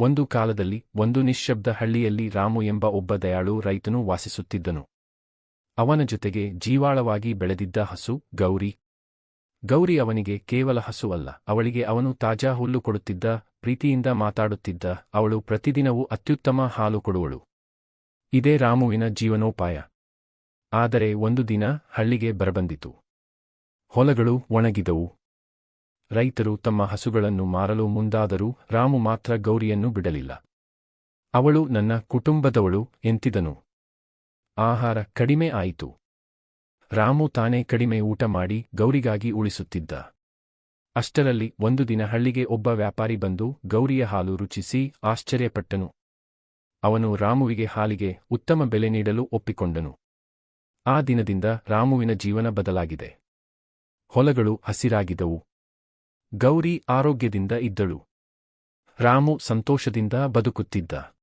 ಒಂದು ಕಾಲದಲ್ಲಿ ಒಂದು ನಿಶ್ಶಬ್ದ ಹಳ್ಳಿಯಲ್ಲಿ ರಾಮು ಎಂಬ ಒಬ್ಬ ದಯಾಳು ರೈತನು ವಾಸಿಸುತ್ತಿದ್ದನು. ಅವನ ಜೊತೆಗೆ ಜೀವಾಳವಾಗಿ ಬೆಳೆದಿದ್ದ ಹಸು ಗೌರಿ. ಗೌರಿ ಅವನಿಗೆ ಕೇವಲ ಹಸು ಅಲ್ಲ, ಅವಳಿಗೆ ಅವನು ತಾಜಾ ಹುಲ್ಲು ಕೊಡುತ್ತಿದ್ದ, ಪ್ರೀತಿಯಿಂದ ಮಾತಾಡುತ್ತಿದ್ದ, ಅವಳು ಪ್ರತಿದಿನವೂ ಅತ್ಯುತ್ತಮ ಹಾಲು ಕೊಡುವಳು. ಇದೇ ರಾಮುವಿನ ಜೀವನೋಪಾಯ. ಆದರೆ ಒಂದು ದಿನ ಹಳ್ಳಿಗೆ ಬರಬಂದಿತು. ಹೊಲಗಳು ಒಣಗಿದವು. ರೈತರು ತಮ್ಮ ಹಸುಗಳನ್ನು ಮಾರಲು ಮುಂದಾದರೂ ರಾಮು ಮಾತ್ರ ಗೌರಿಯನ್ನು ಬಿಡಲಿಲ್ಲ. ಅವಳು ನನ್ನ ಕುಟುಂಬದವಳು ಎಂತಿದನು. ಆಹಾರ ಕಡಿಮೆ ಆಯಿತು. ರಾಮು ತಾನೇ ಕಡಿಮೆ ಊಟ ಮಾಡಿ ಗೌರಿಗಾಗಿ ಉಳಿಸುತ್ತಿದ್ದ. ಅಷ್ಟರಲ್ಲಿ ಒಂದು ದಿನ ಹಳ್ಳಿಗೆ ಒಬ್ಬ ವ್ಯಾಪಾರಿ ಬಂದು ಗೌರಿಯ ಹಾಲು ರುಚಿಸಿ ಆಶ್ಚರ್ಯಪಟ್ಟನು. ಅವನು ರಾಮುವಿಗೆ ಹಾಲಿಗೆ ಉತ್ತಮ ಬೆಲೆ ನೀಡಲು ಒಪ್ಪಿಕೊಂಡನು. ಆ ದಿನದಿಂದ ರಾಮುವಿನ ಜೀವನ ಬದಲಾಗಿದೆ. ಹೊಲಗಳು ಹಸಿರಾಗಿದ್ದವು. ಗೌರಿ ಆರೋಗ್ಯದಿಂದ ಇದ್ದಳು. ರಾಮು ಸಂತೋಷದಿಂದ ಬದುಕುತ್ತಿದ್ದ.